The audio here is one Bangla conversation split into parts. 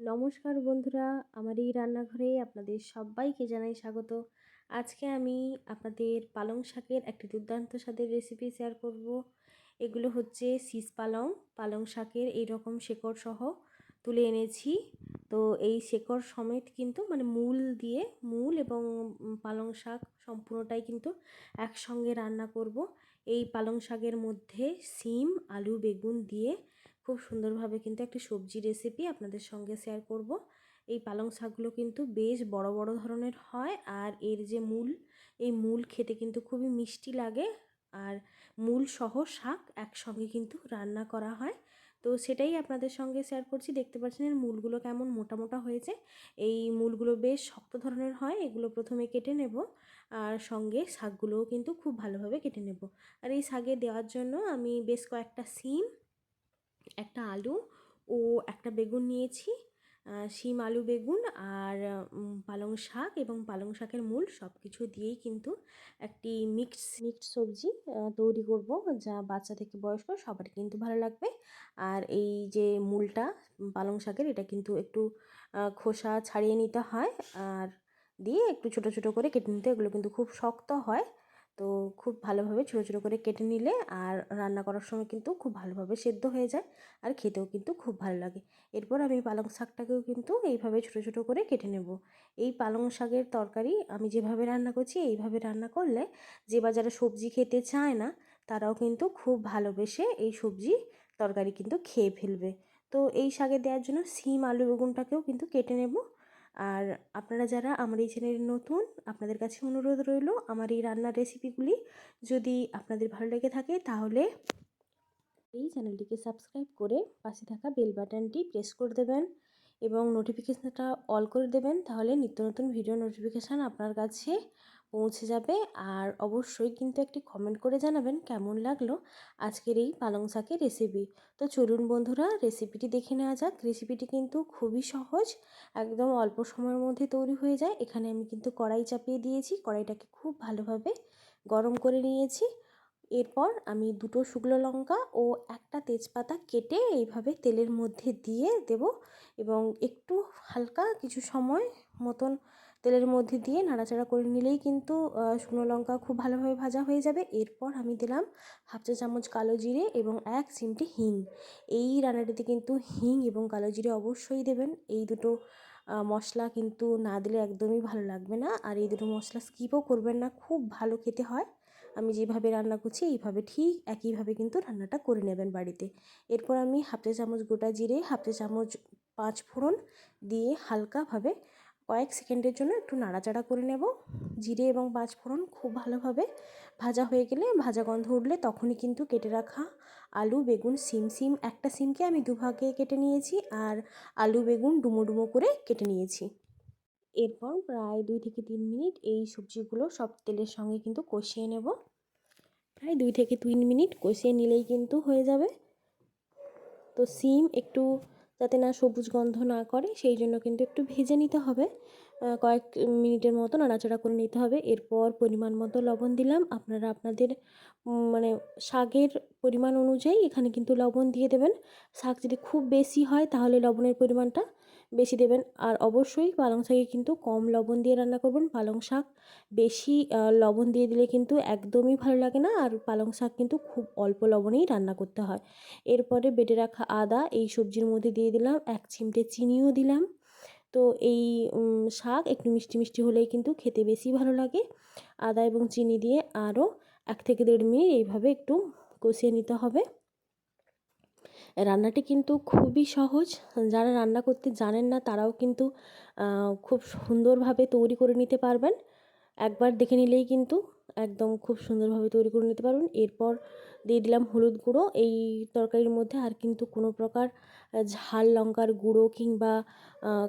নমস্কার বন্ধুরা, আমার এই রান্নাঘরে আপনাদের সবাইকে জানাই স্বাগত। আজকে আমি আপনাদের পালং শাকের একটি দুর্দান্ত স্বাদের রেসিপি শেয়ার করব। এগুলো হচ্ছে শীষ পালং, পালং শাকের এই রকম শেকড় সহ তুলে এনেছি। তো এই শেকড় সমেত কিন্তু মূল দিয়ে, মূল এবং পালং শাক সম্পূর্ণটাই কিন্তু একসঙ্গে রান্না করব। এই পালং শাকের মধ্যে শিম, আলু, বেগুন দিয়ে খুব সুন্দরভাবে কিন্তু একটি সবজি রেসিপি আপনাদের সঙ্গে শেয়ার করব। এই পালং শাকগুলো কিন্তু বেশ বড় বড় ধরনের হয়, আর এর যে মূল, এই মূল খেতে কিন্তু খুবই মিষ্টি লাগে। আর মূল সহ শাক একসঙ্গে কিন্তু রান্না করা হয়। তো সেটাই আপনাদের সঙ্গে শেয়ার করছি। দেখতে পাচ্ছেন এর মূলগুলো কেমন মোটা মোটা হয়েছে। এই মূলগুলো বেশ শক্ত ধরনের হয়। এগুলো প্রথমে কেটে নেব, আর সঙ্গে শাকগুলোও কিন্তু খুব ভালোভাবে কেটে নেব। আর এই শাকে দেওয়ার জন্য আমি বেশ কয়েকটা শিম, একটা আলু ও একটা বেগুন নিয়েছি। শিম, আলু, বেগুন আর পালং শাক এবং পালং শাকের মূল সব কিছু দিয়েই কিন্তু একটি মিক্সড সবজি তৈরি করব, যা বাচ্চা থেকে বয়স্ক সবারই কিন্তু ভালো লাগবে। আর এই যে মূলটা পালং শাকের, এটা কিন্তু একটু খোসা ছাড়িয়ে নিতে হয়, আর দিয়ে একটু ছোট ছোট করে কেটে নিতে। এগুলো কিন্তু খুব শক্ত হয়, তো খুব ভালোভাবে ছোটো ছোটো করে কেটে নিলে আর রান্না করার সময় কিন্তু খুব ভালোভাবে সেদ্ধ হয়ে যায়, আর খেতেও কিন্তু খুব ভালো লাগে। এরপর আমি পালং শাকটাকেও কিন্তু এইভাবে ছোটো ছোটো করে কেটে নেব। এই পালং শাকের তরকারি আমি যেভাবে রান্না করছি, এইভাবে রান্না করলে যে বা যারা সবজি খেতে চায় না, তারাও কিন্তু খুব ভালোবেসে এই সবজি তরকারি কিন্তু খেয়ে ফেলবে। তো এই শাকে দেওয়ার জন্য শিম, আলু, বেগুনটাকেও কিন্তু কেটে নেব। আর আপনারা যারা আমার এই চ্যানেলে নতুন, আপনাদের কাছে অনুরোধ রইল, আমার এই রান্নার রেসিপিগুলি যদি আপনাদের ভালো লেগে থাকে তাহলে এই চ্যানেলটিকে সাবস্ক্রাইব করে পাশে থাকা বেল বাটনটি প্রেস করে দেবেন এবং নোটিফিকেশানটা অল করে দেবেন। তাহলে নিত্য নতুন ভিডিও নোটিফিকেশান আপনার কাছে পৌঁছে যাবে। আর অবশ্যই কিন্তু একটি কমেন্ট করে জানাবেন কেমন লাগলো আজকের এই পালং শাকের রেসিপি। তো চলুন বন্ধুরা, রেসিপিটি দেখে নেওয়া যাক। রেসিপিটি কিন্তু খুবই সহজ, একদম অল্প সময়ের মধ্যে তৈরি হয়ে যায়। এখানে আমি কিন্তু কড়াই চাপিয়ে দিয়েছি, কড়াইটাকে খুব ভালোভাবে গরম করে নিয়েছি। এরপর আমি দুটো শুকনো লঙ্কা ও একটা তেজপাতা কেটে এইভাবে তেলের মধ্যে দিয়ে দেব, এবং একটু হালকা কিছু সময় মতন তেলের মধ্যে দিয়ে নাড়াচাড়া করে নিলেই কিন্তু শুকনো লঙ্কা খুব ভালোভাবে ভাজা হয়ে যাবে। এরপর আমি দিলাম হাফ চা চামচ কালো জিরে এবং এক চিমটে হিং। এই রান্নাটিতে কিন্তু হিং এবং কালো জিরে অবশ্যই দেবেন। এই দুটো মশলা কিন্তু না দিলে একদমই ভালো লাগবে না, আর এই দুটো মশলা স্কিপও করবেন না, খুব ভালো খেতে হয়। আমি যেভাবে রান্না করছি এইভাবে ঠিক একইভাবে কিন্তু রান্নাটা করে নেবেন বাড়িতে। এরপর আমি হাফ চা চামচ গোটা জিরে, হাফ চা চামচ পাঁচ ফোড়ন দিয়ে হালকাভাবে কয়েক সেকেন্ডের জন্য একটু নাড়াচাড়া করে নেব। জিরে এবং পাঁচ ফোড়ন খুব ভালোভাবে ভাজা হয়ে গেলে, ভাজা গন্ধ উঠলে, তখনই কিন্তু কেটে রাখা আলু, বেগুন, শিম একটা শিমকে আমি দুভাগে কেটে নিয়েছি, আর আলু, বেগুন ডুমো ডুমো করে কেটে নিয়েছি। এরপর প্রায় 2 থেকে 3 মিনিট এই সবজিগুলো সব তেলের সঙ্গে কিন্তু কষিয়ে নেব। প্রায় 2 থেকে 3 মিনিট কষিয়ে নিলেই কিন্তু হয়ে যাবে। তো সিম একটু যাতে না সবুজ গন্ধ না করে, সেই জন্য কিন্তু একটু ভেজে নিতে হবে। কয়েক মিনিটের মতো নাড়াচাড়া করে নিতে হবে। এরপর পরিমাণ মতো লবণ দিলাম। আপনারা আপনাদের শাকের পরিমাণ অনুযায়ী এখানে কিন্তু লবণ দিয়ে দেবেন। শাক যদি খুব বেশি হয় তাহলে লবণের পরিমাণটা বেশি দেবেন, আর অবশ্যই পালং শাকে কিন্তু কম লবণ দিয়ে রান্না করবেন। পালং শাক বেশি লবণ দিয়ে দিলে কিন্তু একদমই ভালো লাগে না, আর পালং শাক কিন্তু খুব অল্প লবণেই রান্না করতে হয়। এরপরে বেটে রাখা আদা এই সবজির মধ্যে দিয়ে দিলাম, এক চিমটে চিনিও দিলাম। তো এই শাক একটু মিষ্টি মিষ্টি হলেই কিন্তু খেতে বেশি ভালো লাগে। আদা এবং চিনি দিয়ে আরও 1 থেকে 1.5 মিনিট এইভাবে একটু কষিয়ে নিতে হবে। রান্নাটি কিন্তু খুবই সহজ, যারা রান্না করতে জানেন না তারাও কিন্তু খুব সুন্দরভাবে তৈরি করে নিতে পারবেন। একবার দেখে নিলেই কিন্তু একদম খুব সুন্দরভাবে তৈরি করে নিতে পারবেন। এরপর দিয়ে দিলাম হলুদ গুঁড়ো। এই তরকারির মধ্যে আর কিন্তু কোনো প্রকার ঝাল লঙ্কার গুঁড়ো কিংবা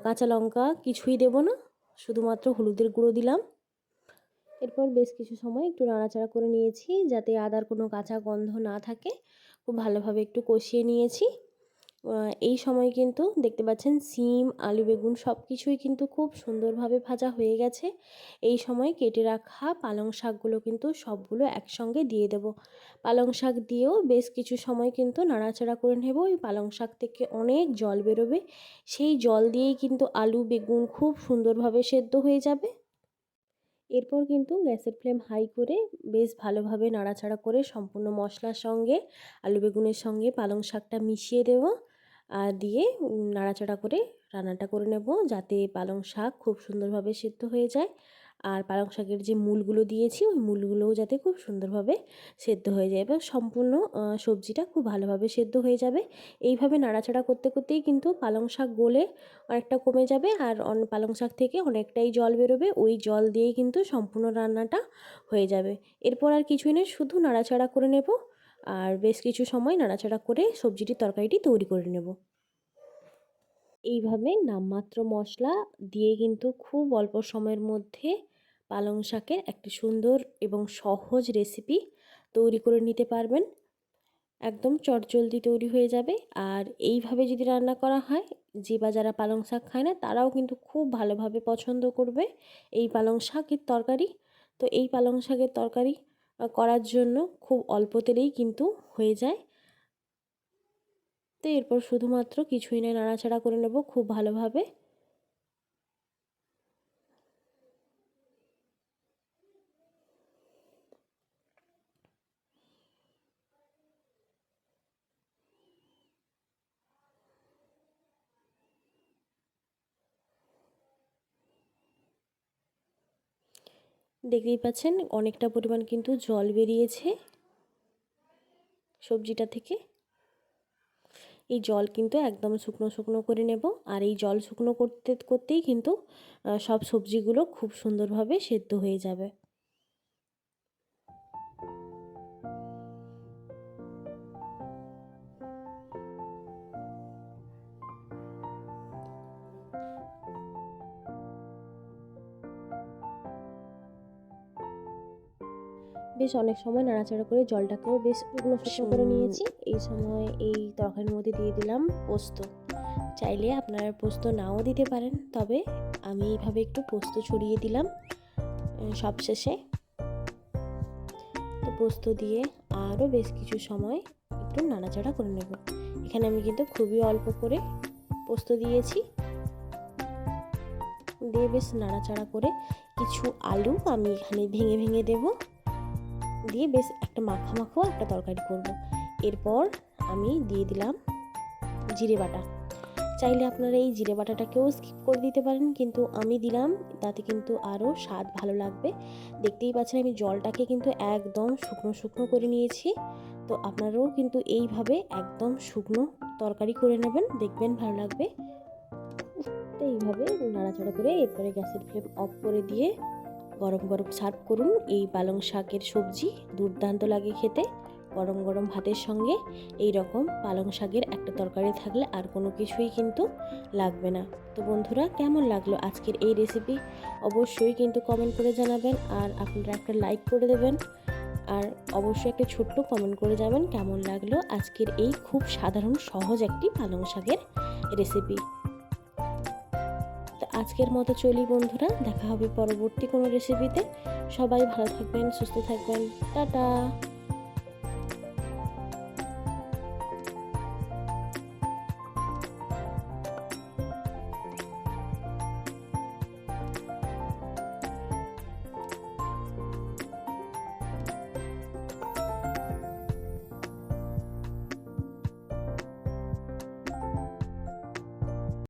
কাঁচা লঙ্কা কিছুই দেব না, শুধুমাত্র হলুদের গুঁড়ো দিলাম। এরপর বেশ কিছু সময় একটু নাড়াচাড়া করে নিয়েছি যাতে আদার কোনো কাঁচা গন্ধ না থাকে। খুব ভালোভাবে একটু কষিয়ে নিয়েছি। এই সময় কিন্তু দেখতে পাচ্ছেন সিম, আলু, বেগুন সব কিছুই কিন্তু খুব সুন্দরভাবে ভাজা হয়ে গেছে। এই সময় কেটে রাখা পালং শাকগুলো কিন্তু সবগুলো একসঙ্গে দিয়ে দেব। পালং শাক দিয়েও বেশ কিছু সময় কিন্তু নাড়াচাড়া করে নেব। ওই পালং শাক থেকে অনেক জল বেরোবে, সেই জল দিয়েই কিন্তু আলু, বেগুন খুব সুন্দরভাবে সেদ্ধ হয়ে যাবে। এরপর কিন্তু গ্যাসের ফ্লেম হাই করে বেশ ভালোভাবে নাড়াচাড়া করে সম্পূর্ণ মশলার সঙ্গে আলু বেগুনের সঙ্গে পালং শাকটা মিশিয়ে দেব। আর দিয়ে নাড়াচাড়া করে রান্নাটা করে নেব, যাতে পালং শাক খুব সুন্দরভাবে সেদ্ধ হয়ে যায়। আর পালং শাকের যে মূলগুলো দিয়েছি ওই মূলগুলোও যাতে খুব সুন্দরভাবে সেদ্ধ হয়ে যায়, এবার সম্পূর্ণ সবজিটা খুব ভালোভাবে সেদ্ধ হয়ে যাবে। এইভাবে নাড়াচাড়া করতে করতেই কিন্তু পালং শাক গলে অনেকটা কমে যাবে, আর পালং শাক থেকে অনেকটাই জল বেরোবে। ওই জল দিয়েই কিন্তু সম্পূর্ণ রান্নাটা হয়ে যাবে। এরপর আর কিছুই নেই, শুধু নাড়াচাড়া করে নেব আর বেশ কিছু সময় নাড়াচাড়া করে তরকারিটি তৈরি করে নেব। এইভাবে নামমাত্র মশলা দিয়ে কিন্তু খুব অল্প সময়ের মধ্যে পালং শাকের একটা সুন্দর এবং সহজ রেসিপি তৈরি করে নিতে পারবেন। একদম চটজলদি তৈরি হয়ে যাবে। আর এইভাবে যদি রান্না করা হয়, যে বা যারা পালং শাক খায় না তারাও কিন্তু খুব ভালোভাবে পছন্দ করবে এই পালং শাকের তরকারি। তো এই পালং শাকের তরকারি করার জন্য খুব অল্প তেলেই কিন্তু হয়ে যায়। তো এরপর শুধুমাত্র কিছুই না, নাড়াচাড়া করে নেব খুব ভালোভাবে। দেখতেই পাচ্ছেন অনেকটা পরিমাণ কিন্তু জল বেরিয়েছে সবজিটা থেকে। এই জল কিন্তু একদম শুকনো শুকনো করে নেব, আর এই জল শুকনো করতে করতেই কিন্তু সব সবজিগুলো খুব সুন্দরভাবে সেদ্ধ হয়ে যাবে। বেশ অনেক সময় নাড়াচাড়া করে জলটাকেও বেশ শুকনো শুকনো করে নিয়েছি। এই সময় এই তরকারির মধ্যে দিয়ে দিলাম পোস্ত। চাইলে আপনারা পোস্ত নাও দিতে পারেন, তবে আমি এইভাবে একটু পোস্ত ছড়িয়ে দিলাম সবশেষে। তো পোস্ত দিয়ে আরও বেশ কিছু সময় একটু নাড়াচাড়া করে নেব। এখানে আমি কিন্তু খুবই অল্প করে পোস্ত দিয়েছি। দিয়ে বেশ নাড়াচাড়া করে কিছু আলু আমি এখানে ভেঙে ভেঙে দেব, দিয়ে বেশ একটা মাখা মাখো একটা তরকারি করব। এরপর আমি দিয়ে দিলাম জিরে বাটা। চাইলে আপনারা এই জিরে বাটাটাকেও স্কিপ করে দিতে পারেন, কিন্তু আমি দিলাম, তাতে কিন্তু আরও স্বাদ ভালো লাগবে। দেখতেই পাচ্ছেন আমি জলটাকে কিন্তু একদম শুকনো শুকনো করে নিয়েছি। তো আপনারাও কিন্তু এইভাবে একদম শুকনো তরকারি করে নেবেন, দেখবেন ভালো লাগবে। তো এইভাবে নাড়াচাড়া করে এরপরে গ্যাসের ফ্লেম অফ করে দিয়ে গরম গরম সার্ভ করুন। এই পালং শাকের সবজি দুর্দান্ত লাগে খেতে। গরম গরম ভাতের সঙ্গে এই রকম পালং শাকের একটা তরকারি থাকলে আর কোনো কিছুই কিন্তু লাগবে না। তো বন্ধুরা, কেমন লাগলো আজকের এই রেসিপি অবশ্যই কিন্তু কমেন্ট করে জানাবেন, আর আপনারা একটা লাইক করে দেবেন, আর অবশ্যই একটা ছোট্ট কমেন্ট করে যাবেন কেমন লাগলো আজকের এই খুব সাধারণ সহজ একটি পালং শাকের রেসিপি। আজকের মতো চলি বন্ধুরা, দেখা হবে পরবর্তী কোনো রেসিপিতে। সবাই ভালো থাকবেন, সুস্থ থাকবেন, টাটা।